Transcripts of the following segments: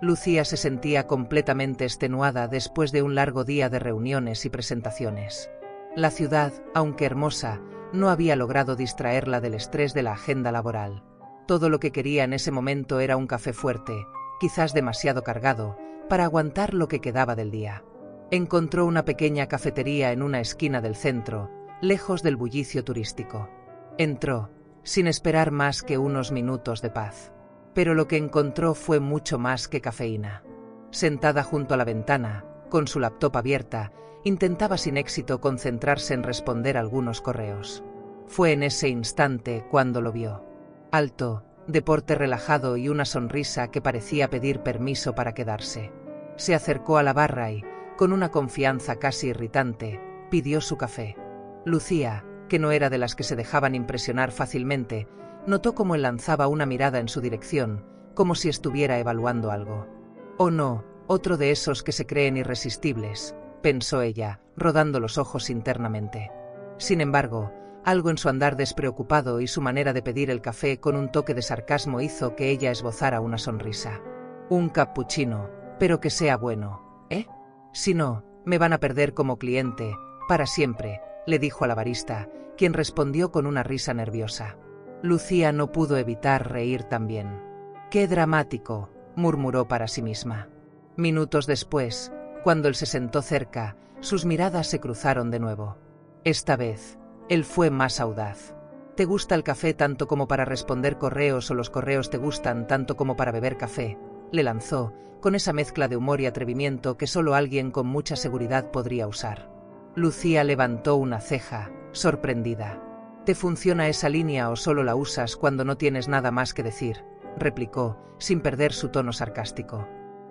Lucía se sentía completamente extenuada después de un largo día de reuniones y presentaciones. La ciudad, aunque hermosa, no había logrado distraerla del estrés de la agenda laboral. Todo lo que quería en ese momento era un café fuerte, quizás demasiado cargado, para aguantar lo que quedaba del día. Encontró una pequeña cafetería en una esquina del centro, lejos del bullicio turístico. Entró, sin esperar más que unos minutos de paz. Pero lo que encontró fue mucho más que cafeína. Sentada junto a la ventana, con su laptop abierta, intentaba sin éxito concentrarse en responder algunos correos. Fue en ese instante cuando lo vio. Alto, de porte relajado y una sonrisa que parecía pedir permiso para quedarse. Se acercó a la barra y, con una confianza casi irritante, pidió su café. Lucía, que no era de las que se dejaban impresionar fácilmente, notó cómo él lanzaba una mirada en su dirección, como si estuviera evaluando algo. «Oh no, otro de esos que se creen irresistibles», pensó ella, rodando los ojos internamente. Sin embargo, algo en su andar despreocupado y su manera de pedir el café con un toque de sarcasmo hizo que ella esbozara una sonrisa. «Un cappuccino, pero que sea bueno, ¿eh? Si no, me van a perder como cliente, para siempre», le dijo a la barista, quien respondió con una risa nerviosa. Lucía no pudo evitar reír también. «Qué dramático», murmuró para sí misma. Minutos después, cuando él se sentó cerca, sus miradas se cruzaron de nuevo. Esta vez, él fue más audaz. «¿Te gusta el café tanto como para responder correos o los correos te gustan tanto como para beber café?», le lanzó, con esa mezcla de humor y atrevimiento que solo alguien con mucha seguridad podría usar. Lucía levantó una ceja, sorprendida. «¿Te funciona esa línea o solo la usas cuando no tienes nada más que decir?», replicó, sin perder su tono sarcástico.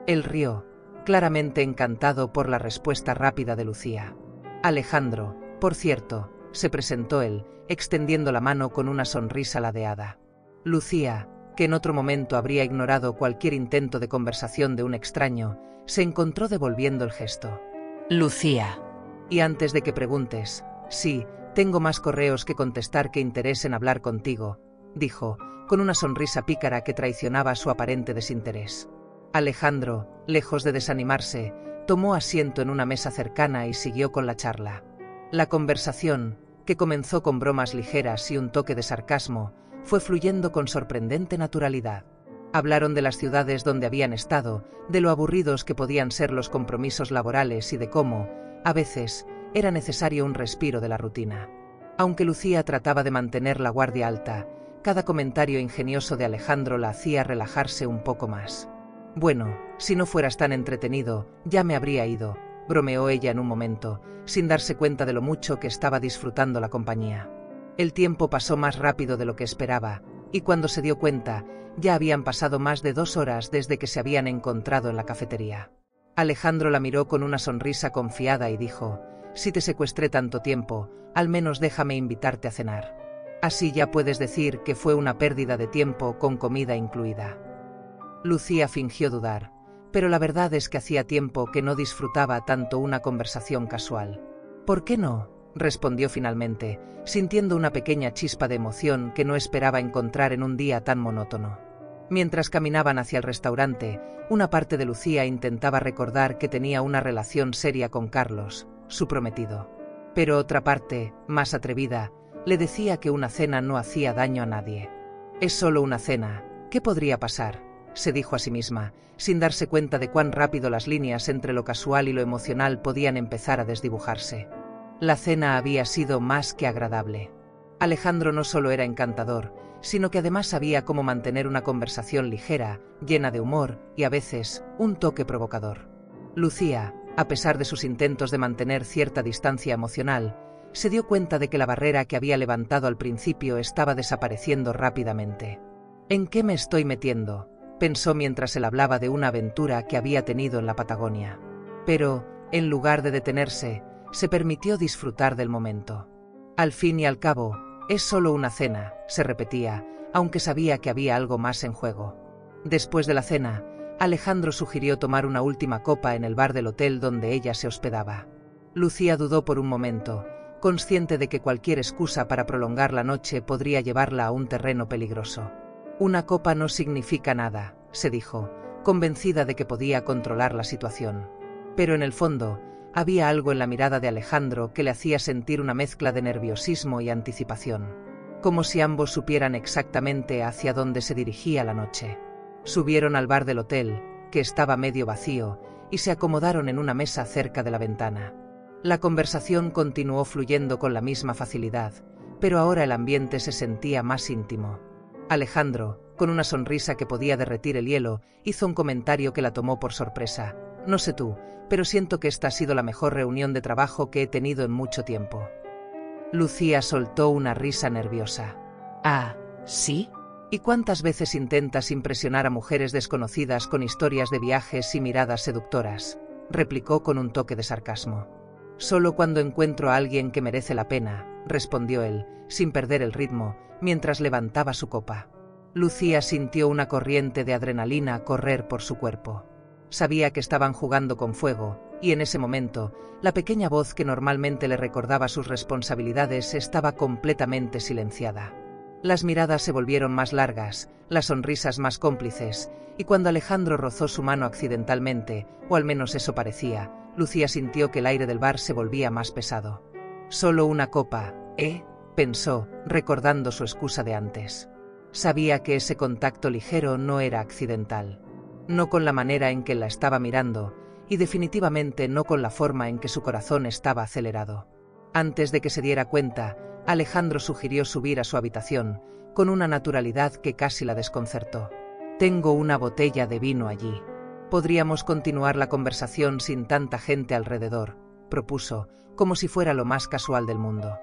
Él rió, claramente encantado por la respuesta rápida de Lucía. «Alejandro, por cierto», se presentó él, extendiendo la mano con una sonrisa ladeada. Lucía, que en otro momento habría ignorado cualquier intento de conversación de un extraño, se encontró devolviendo el gesto. «Lucía. Y antes de que preguntes, sí, tengo más correos que contestar que interés en hablar contigo», dijo, con una sonrisa pícara que traicionaba su aparente desinterés. Alejandro, lejos de desanimarse, tomó asiento en una mesa cercana y siguió con la charla. La conversación, que comenzó con bromas ligeras y un toque de sarcasmo, fue fluyendo con sorprendente naturalidad. Hablaron de las ciudades donde habían estado, de lo aburridos que podían ser los compromisos laborales y de cómo, a veces, era necesario un respiro de la rutina. Aunque Lucía trataba de mantener la guardia alta, cada comentario ingenioso de Alejandro la hacía relajarse un poco más. «Bueno, si no fueras tan entretenido, ya me habría ido», bromeó ella en un momento, sin darse cuenta de lo mucho que estaba disfrutando la compañía. El tiempo pasó más rápido de lo que esperaba, y cuando se dio cuenta, ya habían pasado más de 2 horas desde que se habían encontrado en la cafetería. Alejandro la miró con una sonrisa confiada y dijo: «Si te secuestré tanto tiempo, al menos déjame invitarte a cenar. Así ya puedes decir que fue una pérdida de tiempo con comida incluida». Lucía fingió dudar, pero la verdad es que hacía tiempo que no disfrutaba tanto una conversación casual. «¿Por qué no?», respondió finalmente, sintiendo una pequeña chispa de emoción que no esperaba encontrar en un día tan monótono. Mientras caminaban hacia el restaurante, una parte de Lucía intentaba recordar que tenía una relación seria con Carlos, su prometido. Pero otra parte, más atrevida, le decía que una cena no hacía daño a nadie. «Es solo una cena, ¿qué podría pasar?», se dijo a sí misma, sin darse cuenta de cuán rápido las líneas entre lo casual y lo emocional podían empezar a desdibujarse. La cena había sido más que agradable. Alejandro no solo era encantador, sino que además sabía cómo mantener una conversación ligera, llena de humor y a veces un toque provocador. Lucía, a pesar de sus intentos de mantener cierta distancia emocional, se dio cuenta de que la barrera que había levantado al principio estaba desapareciendo rápidamente. «¿En qué me estoy metiendo?», pensó mientras él hablaba de una aventura que había tenido en la Patagonia. Pero, en lugar de detenerse, se permitió disfrutar del momento. «Al fin y al cabo, es solo una cena», se repetía, aunque sabía que había algo más en juego. Después de la cena, Alejandro sugirió tomar una última copa en el bar del hotel donde ella se hospedaba. Lucía dudó por un momento, consciente de que cualquier excusa para prolongar la noche podría llevarla a un terreno peligroso. «Una copa no significa nada», se dijo, convencida de que podía controlar la situación. Pero en el fondo, había algo en la mirada de Alejandro que le hacía sentir una mezcla de nerviosismo y anticipación, como si ambos supieran exactamente hacia dónde se dirigía la noche. Subieron al bar del hotel, que estaba medio vacío, y se acomodaron en una mesa cerca de la ventana. La conversación continuó fluyendo con la misma facilidad, pero ahora el ambiente se sentía más íntimo. Alejandro, con una sonrisa que podía derretir el hielo, hizo un comentario que la tomó por sorpresa. No sé tú, pero siento que esta ha sido la mejor reunión de trabajo que he tenido en mucho tiempo. Lucía soltó una risa nerviosa. Ah, ¿sí? ¿Y cuántas veces intentas impresionar a mujeres desconocidas con historias de viajes y miradas seductoras? Replicó con un toque de sarcasmo. Solo cuando encuentro a alguien que merece la pena, respondió él, sin perder el ritmo, mientras levantaba su copa. Lucía sintió una corriente de adrenalina correr por su cuerpo. Sabía que estaban jugando con fuego, y en ese momento, la pequeña voz que normalmente le recordaba sus responsabilidades estaba completamente silenciada. Las miradas se volvieron más largas, las sonrisas más cómplices, y cuando Alejandro rozó su mano accidentalmente, o al menos eso parecía, Lucía sintió que el aire del bar se volvía más pesado. Solo una copa, pensó, recordando su excusa de antes. Sabía que ese contacto ligero no era accidental. No con la manera en que la estaba mirando, y definitivamente no con la forma en que su corazón estaba acelerado. Antes de que se diera cuenta, Alejandro sugirió subir a su habitación, con una naturalidad que casi la desconcertó. «Tengo una botella de vino allí. Podríamos continuar la conversación sin tanta gente alrededor», propuso, como si fuera lo más casual del mundo.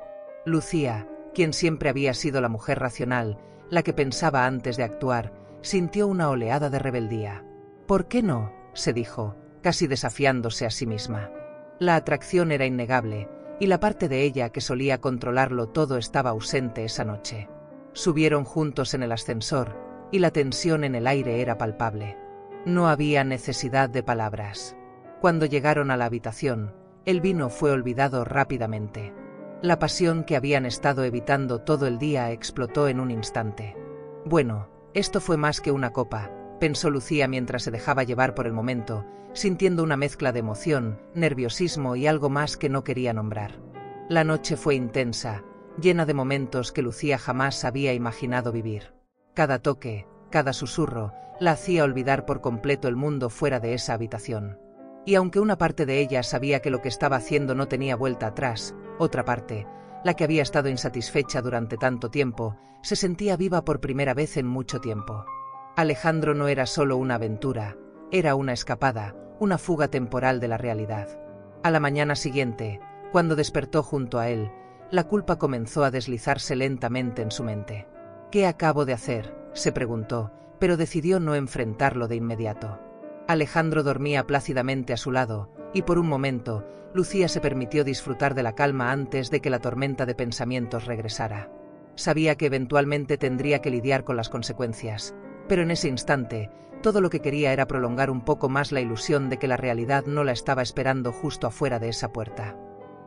Lucía, quien siempre había sido la mujer racional, la que pensaba antes de actuar, sintió una oleada de rebeldía. «¿Por qué no?», se dijo, casi desafiándose a sí misma. La atracción era innegable, y la parte de ella que solía controlarlo todo estaba ausente esa noche. Subieron juntos en el ascensor, y la tensión en el aire era palpable. No había necesidad de palabras. Cuando llegaron a la habitación, el vino fue olvidado rápidamente. La pasión que habían estado evitando todo el día explotó en un instante. «Bueno, esto fue más que una copa», pensó Lucía mientras se dejaba llevar por el momento, sintiendo una mezcla de emoción, nerviosismo y algo más que no quería nombrar. La noche fue intensa, llena de momentos que Lucía jamás había imaginado vivir. Cada toque, cada susurro, la hacía olvidar por completo el mundo fuera de esa habitación. Y aunque una parte de ella sabía que lo que estaba haciendo no tenía vuelta atrás, otra parte, la que había estado insatisfecha durante tanto tiempo, se sentía viva por primera vez en mucho tiempo. Alejandro no era solo una aventura, era una escapada, una fuga temporal de la realidad. A la mañana siguiente, cuando despertó junto a él, la culpa comenzó a deslizarse lentamente en su mente. «¿Qué acabo de hacer?», se preguntó, pero decidió no enfrentarlo de inmediato. Alejandro dormía plácidamente a su lado, y por un momento, Lucía se permitió disfrutar de la calma antes de que la tormenta de pensamientos regresara. Sabía que eventualmente tendría que lidiar con las consecuencias, pero en ese instante, todo lo que quería era prolongar un poco más la ilusión de que la realidad no la estaba esperando justo afuera de esa puerta.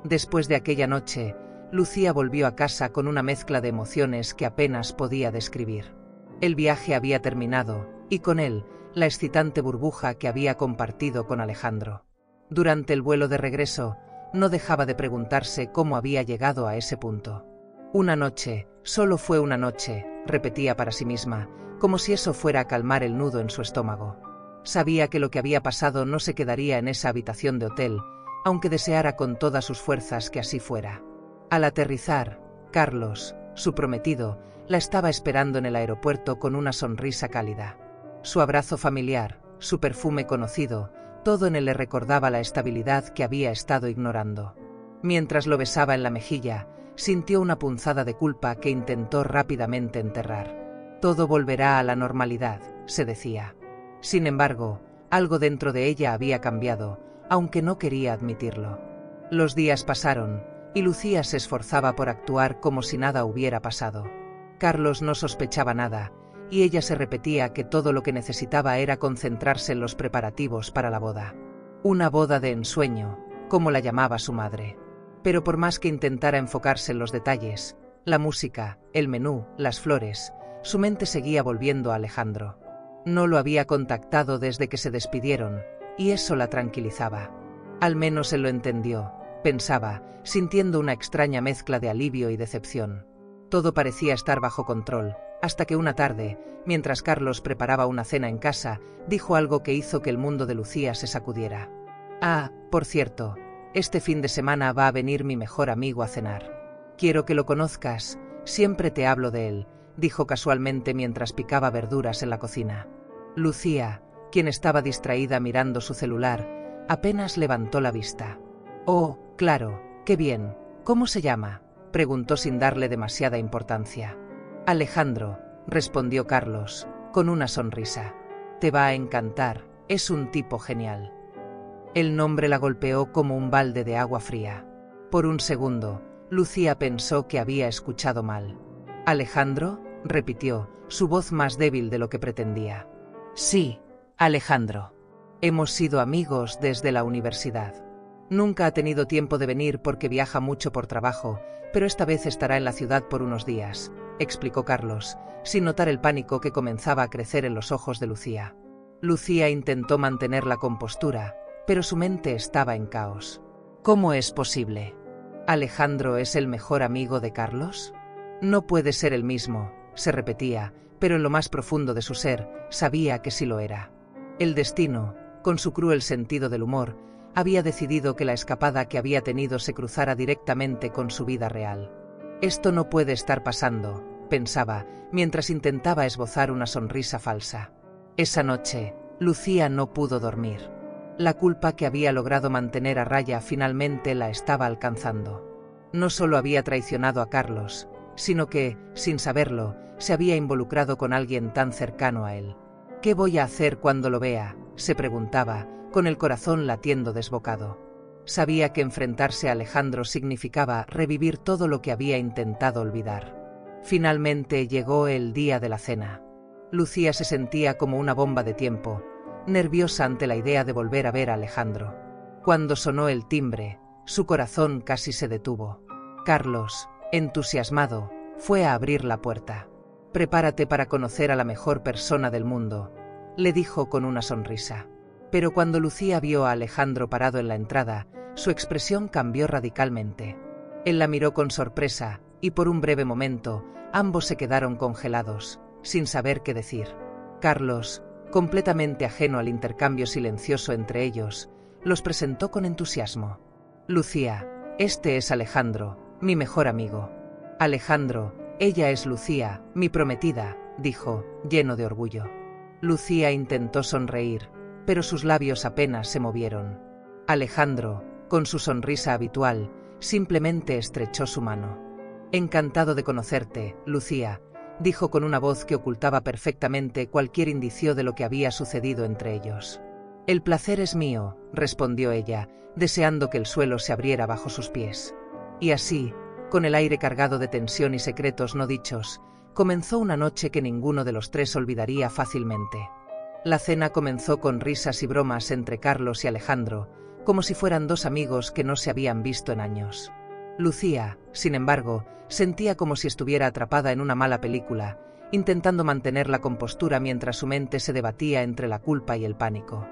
Después de aquella noche, Lucía volvió a casa con una mezcla de emociones que apenas podía describir. El viaje había terminado, y con él, la excitante burbuja que había compartido con Alejandro. Durante el vuelo de regreso, no dejaba de preguntarse cómo había llegado a ese punto. «Una noche, solo fue una noche», repetía para sí misma, como si eso fuera a calmar el nudo en su estómago. Sabía que lo que había pasado no se quedaría en esa habitación de hotel, aunque deseara con todas sus fuerzas que así fuera. Al aterrizar, Carlos, su prometido, la estaba esperando en el aeropuerto con una sonrisa cálida. Su abrazo familiar, su perfume conocido, todo en él le recordaba la estabilidad que había estado ignorando. Mientras lo besaba en la mejilla, sintió una punzada de culpa que intentó rápidamente enterrar. «Todo volverá a la normalidad», se decía. Sin embargo, algo dentro de ella había cambiado, aunque no quería admitirlo. Los días pasaron, y Lucía se esforzaba por actuar como si nada hubiera pasado. Carlos no sospechaba nada, y ella se repetía que todo lo que necesitaba era concentrarse en los preparativos para la boda. Una boda de ensueño, como la llamaba su madre. Pero por más que intentara enfocarse en los detalles, la música, el menú, las flores, su mente seguía volviendo a Alejandro. No lo había contactado desde que se despidieron, y eso la tranquilizaba. Al menos él lo entendió, pensaba, sintiendo una extraña mezcla de alivio y decepción. Todo parecía estar bajo control, hasta que una tarde, mientras Carlos preparaba una cena en casa, dijo algo que hizo que el mundo de Lucía se sacudiera. Ah, por cierto, este fin de semana va a venir mi mejor amigo a cenar. Quiero que lo conozcas, siempre te hablo de él, dijo casualmente mientras picaba verduras en la cocina. Lucía, quien estaba distraída mirando su celular, apenas levantó la vista. Oh, claro, qué bien. ¿Cómo se llama?, preguntó sin darle demasiada importancia. Alejandro, respondió Carlos, con una sonrisa. Te va a encantar, es un tipo genial. El nombre la golpeó como un balde de agua fría. Por un segundo, Lucía pensó que había escuchado mal. ¿Alejandro?, repitió, su voz más débil de lo que pretendía. Sí, Alejandro. Hemos sido amigos desde la universidad. Nunca ha tenido tiempo de venir porque viaja mucho por trabajo, pero esta vez estará en la ciudad por unos días, explicó Carlos, sin notar el pánico que comenzaba a crecer en los ojos de Lucía. Lucía intentó mantener la compostura, pero su mente estaba en caos. ¿Cómo es posible? ¿Alejandro es el mejor amigo de Carlos? No puede ser el mismo, se repetía, pero en lo más profundo de su ser, sabía que sí lo era. El destino, con su cruel sentido del humor, había decidido que la escapada que había tenido se cruzara directamente con su vida real. Esto no puede estar pasando, pensaba, mientras intentaba esbozar una sonrisa falsa. Esa noche, Lucía no pudo dormir. La culpa que había logrado mantener a raya finalmente la estaba alcanzando. No solo había traicionado a Carlos, sino que, sin saberlo, se había involucrado con alguien tan cercano a él. ¿Qué voy a hacer cuando lo vea?, se preguntaba, con el corazón latiendo desbocado. Sabía que enfrentarse a Alejandro significaba revivir todo lo que había intentado olvidar. Finalmente llegó el día de la cena. Lucía se sentía como una bomba de tiempo, nerviosa ante la idea de volver a ver a Alejandro. Cuando sonó el timbre, su corazón casi se detuvo. Carlos, entusiasmado, fue a abrir la puerta. «Prepárate para conocer a la mejor persona del mundo», le dijo con una sonrisa. Pero cuando Lucía vio a Alejandro parado en la entrada, su expresión cambió radicalmente. Él la miró con sorpresa, y por un breve momento, ambos se quedaron congelados, sin saber qué decir. Carlos, completamente ajeno al intercambio silencioso entre ellos, los presentó con entusiasmo. «Lucía, este es Alejandro, mi mejor amigo». «Alejandro, ella es Lucía, mi prometida», dijo, lleno de orgullo. Lucía intentó sonreír, pero sus labios apenas se movieron. Alejandro, con su sonrisa habitual, simplemente estrechó su mano. «Encantado de conocerte, Lucía», dijo con una voz que ocultaba perfectamente cualquier indicio de lo que había sucedido entre ellos. «El placer es mío», respondió ella, deseando que el suelo se abriera bajo sus pies. Y así, con el aire cargado de tensión y secretos no dichos, comenzó una noche que ninguno de los tres olvidaría fácilmente. La cena comenzó con risas y bromas entre Carlos y Alejandro, como si fueran dos amigos que no se habían visto en años. Lucía, sin embargo, sentía como si estuviera atrapada en una mala película, intentando mantener la compostura mientras su mente se debatía entre la culpa y el pánico.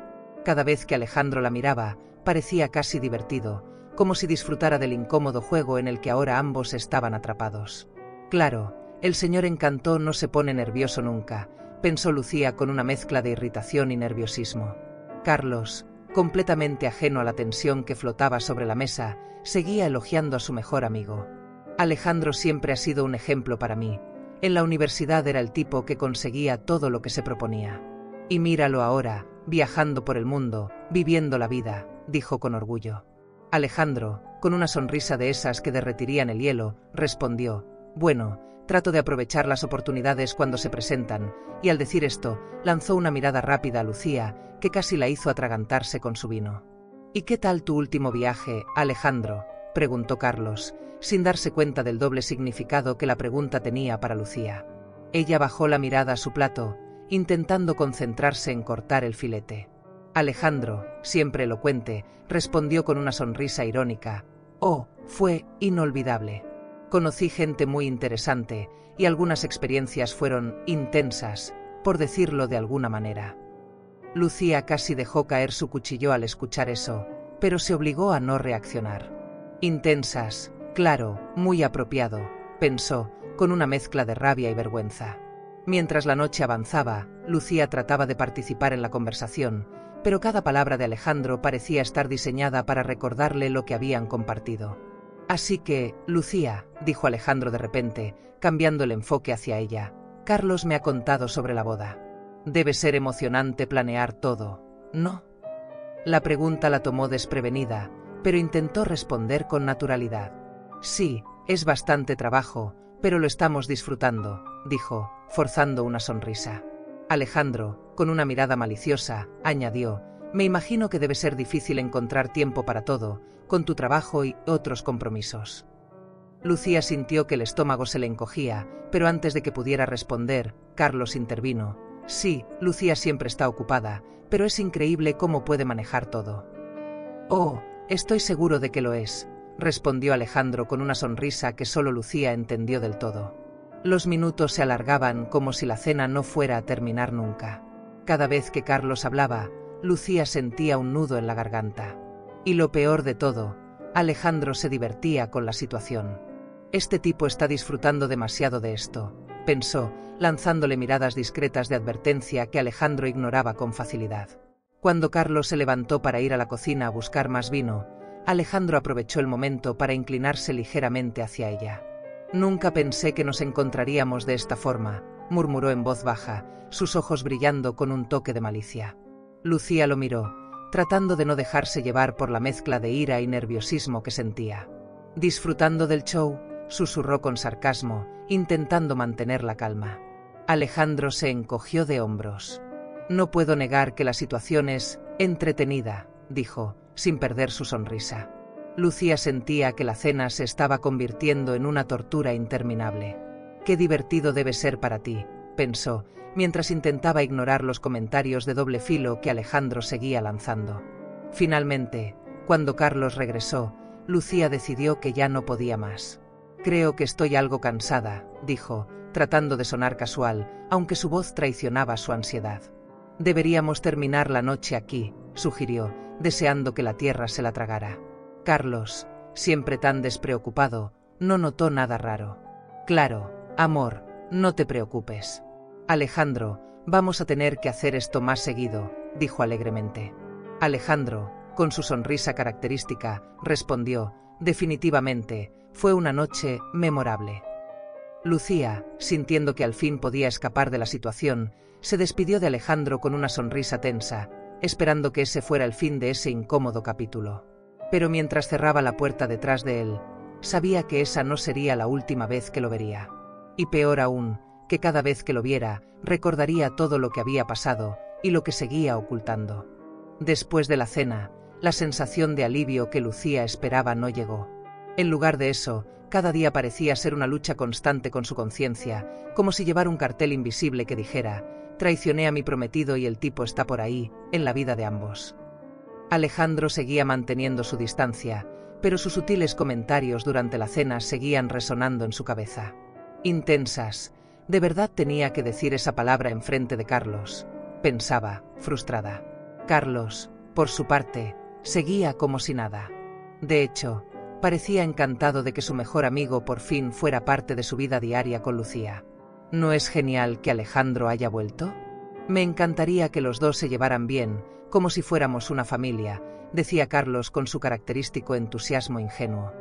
Cada vez que Alejandro la miraba, parecía casi divertido, como si disfrutara del incómodo juego en el que ahora ambos estaban atrapados. Claro, el señor Encantó no se pone nervioso nunca, pensó Lucía con una mezcla de irritación y nerviosismo. Carlos, completamente ajeno a la tensión que flotaba sobre la mesa, seguía elogiando a su mejor amigo. «Alejandro siempre ha sido un ejemplo para mí. En la universidad era el tipo que conseguía todo lo que se proponía. Y míralo ahora, viajando por el mundo, viviendo la vida», dijo con orgullo. Alejandro, con una sonrisa de esas que derretirían el hielo, respondió: «Bueno, trato de aprovechar las oportunidades cuando se presentan», y al decir esto, lanzó una mirada rápida a Lucía, que casi la hizo atragantarse con su vino. «¿Y qué tal tu último viaje, Alejandro?», preguntó Carlos, sin darse cuenta del doble significado que la pregunta tenía para Lucía. Ella bajó la mirada a su plato, intentando concentrarse en cortar el filete. Alejandro, siempre elocuente, respondió con una sonrisa irónica: «Oh, fue inolvidable. Conocí gente muy interesante, y algunas experiencias fueron intensas, por decirlo de alguna manera. Lucía casi dejó caer su cuchillo al escuchar eso, pero se obligó a no reaccionar. Intensas, claro, muy apropiado, pensó, con una mezcla de rabia y vergüenza. Mientras la noche avanzaba, Lucía trataba de participar en la conversación, pero cada palabra de Alejandro parecía estar diseñada para recordarle lo que habían compartido. Así que, Lucía, dijo Alejandro de repente, cambiando el enfoque hacia ella, Carlos me ha contado sobre la boda. Debe ser emocionante planear todo, ¿no? La pregunta la tomó desprevenida, pero intentó responder con naturalidad. Sí, es bastante trabajo, pero lo estamos disfrutando, dijo, forzando una sonrisa. Alejandro, con una mirada maliciosa, añadió, me imagino que debe ser difícil encontrar tiempo para todo, con tu trabajo y otros compromisos. Lucía sintió que el estómago se le encogía, pero antes de que pudiera responder, Carlos intervino. Sí, Lucía siempre está ocupada, pero es increíble cómo puede manejar todo. Oh, estoy seguro de que lo es, respondió Alejandro con una sonrisa que solo Lucía entendió del todo. Los minutos se alargaban como si la cena no fuera a terminar nunca. Cada vez que Carlos hablaba, Lucía sentía un nudo en la garganta. Y lo peor de todo, Alejandro se divertía con la situación. Este tipo está disfrutando demasiado de esto, pensó, lanzándole miradas discretas de advertencia que Alejandro ignoraba con facilidad. Cuando Carlos se levantó para ir a la cocina a buscar más vino, Alejandro aprovechó el momento para inclinarse ligeramente hacia ella. Nunca pensé que nos encontraríamos de esta forma, murmuró en voz baja, sus ojos brillando con un toque de malicia. Lucía lo miró, tratando de no dejarse llevar por la mezcla de ira y nerviosismo que sentía. Disfrutando del show, susurró con sarcasmo, intentando mantener la calma. Alejandro se encogió de hombros. No puedo negar que la situación es entretenida, dijo, sin perder su sonrisa. Lucía sentía que la cena se estaba convirtiendo en una tortura interminable. Qué divertido debe ser para ti, pensó, mientras intentaba ignorar los comentarios de doble filo que Alejandro seguía lanzando. Finalmente, cuando Carlos regresó, Lucía decidió que ya no podía más. Creo que estoy algo cansada, dijo, tratando de sonar casual, aunque su voz traicionaba su ansiedad. Deberíamos terminar la noche aquí, sugirió, deseando que la tierra se la tragara. Carlos, siempre tan despreocupado, no notó nada raro. Claro, amor, no te preocupes. Alejandro, vamos a tener que hacer esto más seguido, dijo alegremente. Alejandro, con su sonrisa característica, respondió, definitivamente, fue una noche memorable. Lucía, sintiendo que al fin podía escapar de la situación, se despidió de Alejandro con una sonrisa tensa, esperando que ese fuera el fin de ese incómodo capítulo. Pero mientras cerraba la puerta detrás de él, sabía que esa no sería la última vez que lo vería. Y peor aún, que cada vez que lo viera, recordaría todo lo que había pasado y lo que seguía ocultando. Después de la cena, la sensación de alivio que Lucía esperaba no llegó. En lugar de eso, cada día parecía ser una lucha constante con su conciencia, como si llevara un cartel invisible que dijera: traicioné a mi prometido y el tipo está por ahí, en la vida de ambos. Alejandro seguía manteniendo su distancia, pero sus sutiles comentarios durante la cena seguían resonando en su cabeza. Intensas, de verdad tenía que decir esa palabra enfrente de Carlos, pensaba, frustrada. Carlos, por su parte, seguía como si nada. De hecho, parecía encantado de que su mejor amigo por fin fuera parte de su vida diaria con Lucía. ¿No es genial que Alejandro haya vuelto? Me encantaría que los dos se llevaran bien, como si fuéramos una familia, decía Carlos con su característico entusiasmo ingenuo.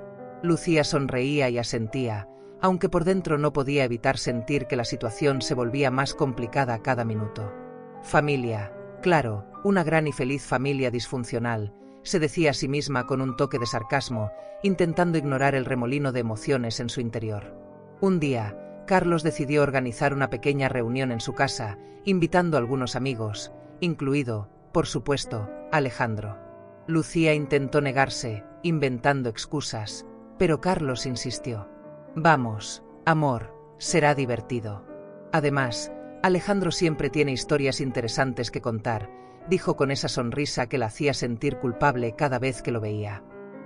Lucía sonreía y asentía, aunque por dentro no podía evitar sentir que la situación se volvía más complicada cada minuto. Familia, claro, una gran y feliz familia disfuncional, se decía a sí misma con un toque de sarcasmo, intentando ignorar el remolino de emociones en su interior. Un día, Carlos decidió organizar una pequeña reunión en su casa, invitando a algunos amigos, incluido, por supuesto, Alejandro. Lucía intentó negarse, inventando excusas, pero Carlos insistió. Vamos, amor, será divertido. Además, Alejandro siempre tiene historias interesantes que contar, dijo con esa sonrisa que la hacía sentir culpable cada vez que lo veía.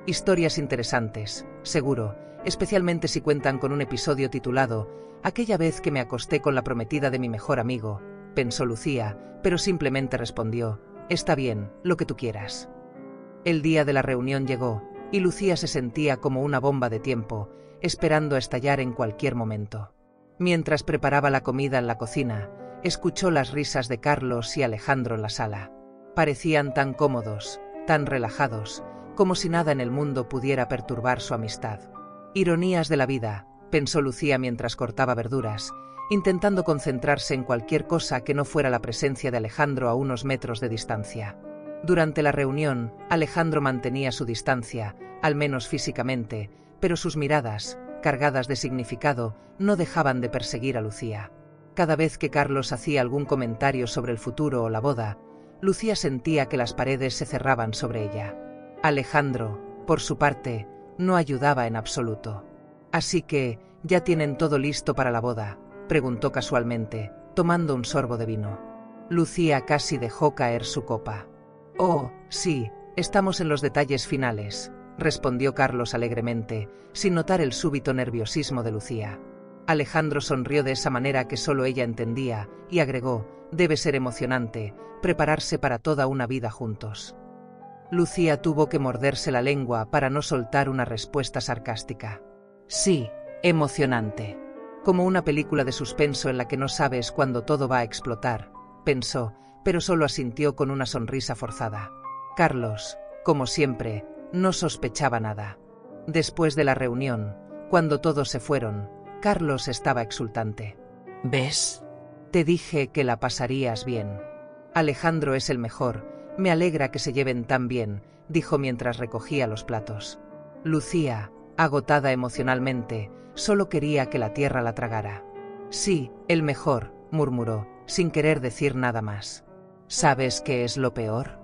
Historias interesantes, seguro, especialmente si cuentan con un episodio titulado Aquella vez que me acosté con la prometida de mi mejor amigo, pensó Lucía, pero simplemente respondió: «Está bien, lo que tú quieras». El día de la reunión llegó, y Lucía se sentía como una bomba de tiempo, esperando a estallar en cualquier momento. Mientras preparaba la comida en la cocina, escuchó las risas de Carlos y Alejandro en la sala. Parecían tan cómodos, tan relajados, como si nada en el mundo pudiera perturbar su amistad. Ironías de la vida, pensó Lucía mientras cortaba verduras, intentando concentrarse en cualquier cosa que no fuera la presencia de Alejandro a unos metros de distancia. Durante la reunión, Alejandro mantenía su distancia, al menos físicamente, pero sus miradas, cargadas de significado, no dejaban de perseguir a Lucía. Cada vez que Carlos hacía algún comentario sobre el futuro o la boda, Lucía sentía que las paredes se cerraban sobre ella. Alejandro, por su parte, no ayudaba en absoluto. «Así que, ¿ya tienen todo listo para la boda?», preguntó casualmente, tomando un sorbo de vino. Lucía casi dejó caer su copa. «Oh, sí, estamos en los detalles finales», respondió Carlos alegremente, sin notar el súbito nerviosismo de Lucía. Alejandro sonrió de esa manera que solo ella entendía, y agregó: «Debe ser emocionante, prepararse para toda una vida juntos». Lucía tuvo que morderse la lengua para no soltar una respuesta sarcástica. «Sí, emocionante. Como una película de suspenso en la que no sabes cuándo todo va a explotar», pensó, pero solo asintió con una sonrisa forzada. Carlos, como siempre, no sospechaba nada. Después de la reunión, cuando todos se fueron, Carlos estaba exultante. ¿Ves? «Te dije que la pasarías bien. Alejandro es el mejor, me alegra que se lleven tan bien», dijo mientras recogía los platos. Lucía, agotada emocionalmente, solo quería que la tierra la tragara. «Sí, el mejor», murmuró, sin querer decir nada más. «¿Sabes qué es lo peor?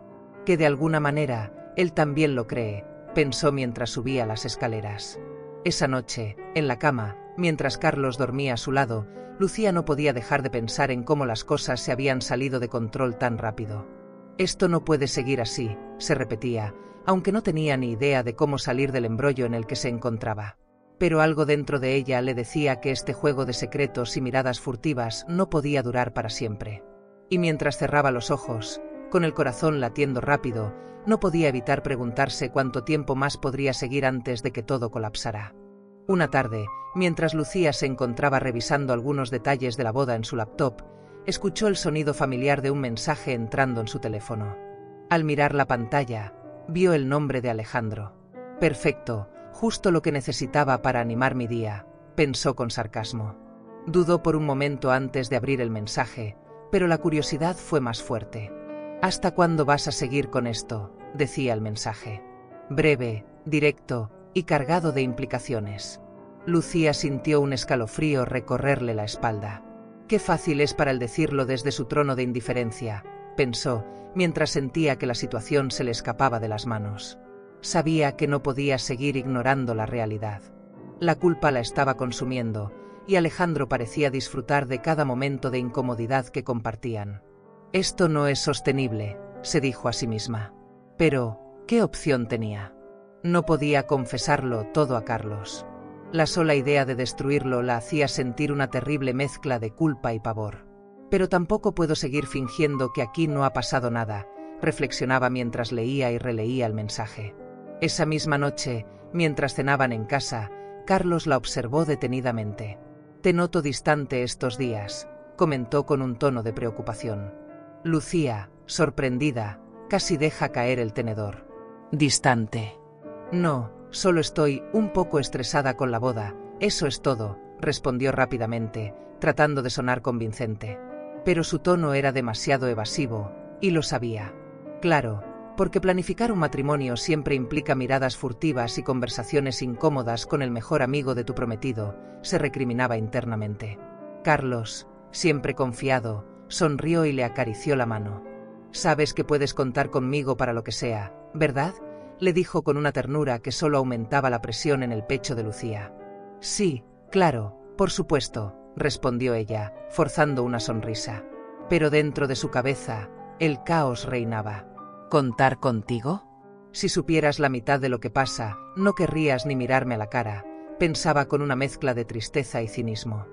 Que de alguna manera, él también lo cree», pensó mientras subía las escaleras. Esa noche, en la cama, mientras Carlos dormía a su lado, Lucía no podía dejar de pensar en cómo las cosas se habían salido de control tan rápido. «Esto no puede seguir así», se repetía, aunque no tenía ni idea de cómo salir del embrollo en el que se encontraba. Pero algo dentro de ella le decía que este juego de secretos y miradas furtivas no podía durar para siempre. Y mientras cerraba los ojos, con el corazón latiendo rápido, no podía evitar preguntarse cuánto tiempo más podría seguir antes de que todo colapsara. Una tarde, mientras Lucía se encontraba revisando algunos detalles de la boda en su laptop, escuchó el sonido familiar de un mensaje entrando en su teléfono. Al mirar la pantalla, vio el nombre de Alejandro. «Perfecto, justo lo que necesitaba para animar mi día», pensó con sarcasmo. Dudó por un momento antes de abrir el mensaje, pero la curiosidad fue más fuerte. «¿Hasta cuándo vas a seguir con esto?», decía el mensaje. Breve, directo y cargado de implicaciones. Lucía sintió un escalofrío recorrerle la espalda. «Qué fácil es para él decirlo desde su trono de indiferencia», pensó, mientras sentía que la situación se le escapaba de las manos. Sabía que no podía seguir ignorando la realidad. La culpa la estaba consumiendo, y Alejandro parecía disfrutar de cada momento de incomodidad que compartían. «Esto no es sostenible», se dijo a sí misma. Pero, ¿qué opción tenía? No podía confesarlo todo a Carlos. La sola idea de destruirlo la hacía sentir una terrible mezcla de culpa y pavor. «Pero tampoco puedo seguir fingiendo que aquí no ha pasado nada», reflexionaba mientras leía y releía el mensaje. Esa misma noche, mientras cenaban en casa, Carlos la observó detenidamente. «Te noto distante estos días», comentó con un tono de preocupación. Lucía, sorprendida, casi deja caer el tenedor. «¿Distante?» «No, solo estoy un poco estresada con la boda, eso es todo», respondió rápidamente, tratando de sonar convincente. Pero su tono era demasiado evasivo, y lo sabía. Claro, porque planificar un matrimonio siempre implica miradas furtivas y conversaciones incómodas con el mejor amigo de tu prometido, se recriminaba internamente. Carlos, siempre confiado, sonrió y le acarició la mano. «Sabes que puedes contar conmigo para lo que sea, ¿verdad?», le dijo con una ternura que solo aumentaba la presión en el pecho de Lucía. «Sí, claro, por supuesto», respondió ella, forzando una sonrisa. Pero dentro de su cabeza, el caos reinaba. ¿Contar contigo? «Si supieras la mitad de lo que pasa, no querrías ni mirarme a la cara», pensaba con una mezcla de tristeza y cinismo.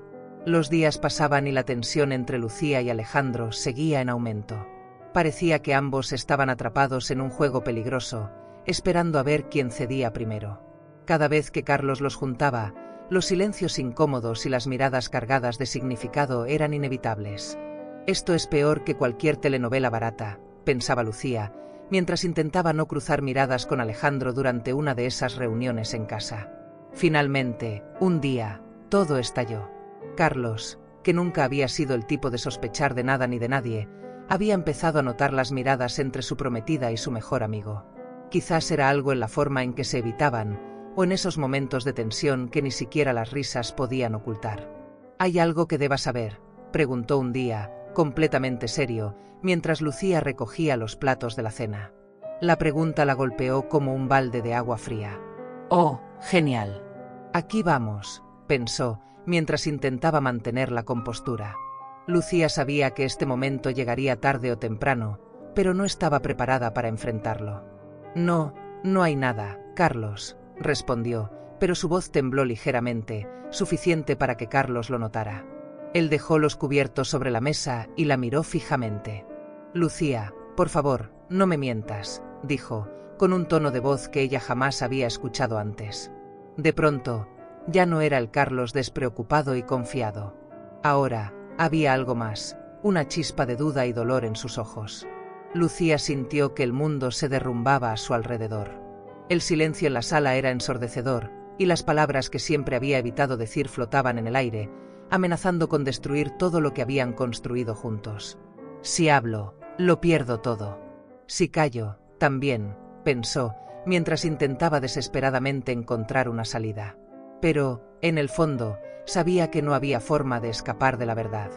Los días pasaban y la tensión entre Lucía y Alejandro seguía en aumento. Parecía que ambos estaban atrapados en un juego peligroso, esperando a ver quién cedía primero. Cada vez que Carlos los juntaba, los silencios incómodos y las miradas cargadas de significado eran inevitables. Esto es peor que cualquier telenovela barata, pensaba Lucía, mientras intentaba no cruzar miradas con Alejandro durante una de esas reuniones en casa. Finalmente, un día, todo estalló. Carlos, que nunca había sido el tipo de sospechar de nada ni de nadie, había empezado a notar las miradas entre su prometida y su mejor amigo. Quizás era algo en la forma en que se evitaban, o en esos momentos de tensión que ni siquiera las risas podían ocultar. «¿Hay algo que deba saber?», preguntó un día, completamente serio, mientras Lucía recogía los platos de la cena. La pregunta la golpeó como un balde de agua fría. Oh, genial. «Aquí vamos», pensó, mientras intentaba mantener la compostura. Lucía sabía que este momento llegaría tarde o temprano, pero no estaba preparada para enfrentarlo. «No, no hay nada, Carlos», respondió, pero su voz tembló ligeramente, suficiente para que Carlos lo notara. Él dejó los cubiertos sobre la mesa y la miró fijamente. «Lucía, por favor, no me mientas», dijo, con un tono de voz que ella jamás había escuchado antes. De pronto, ya no era el Carlos despreocupado y confiado. Ahora, había algo más, una chispa de duda y dolor en sus ojos. Lucía sintió que el mundo se derrumbaba a su alrededor. El silencio en la sala era ensordecedor, y las palabras que siempre había evitado decir flotaban en el aire, amenazando con destruir todo lo que habían construido juntos. «Si hablo, lo pierdo todo. Si callo, también», pensó, mientras intentaba desesperadamente encontrar una salida. Pero, en el fondo, sabía que no había forma de escapar de la verdad.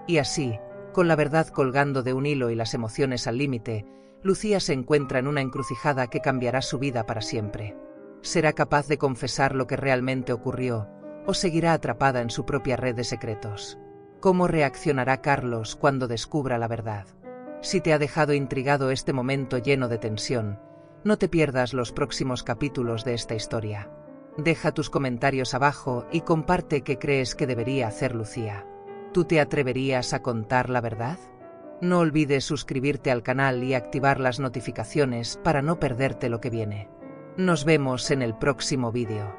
Y así, con la verdad colgando de un hilo y las emociones al límite, Lucía se encuentra en una encrucijada que cambiará su vida para siempre. ¿Será capaz de confesar lo que realmente ocurrió, o seguirá atrapada en su propia red de secretos? ¿Cómo reaccionará Carlos cuando descubra la verdad? Si te ha dejado intrigado este momento lleno de tensión, no te pierdas los próximos capítulos de esta historia. Deja tus comentarios abajo y comparte qué crees que debería hacer Lucía. ¿Tú te atreverías a contar la verdad? No olvides suscribirte al canal y activar las notificaciones para no perderte lo que viene. Nos vemos en el próximo vídeo.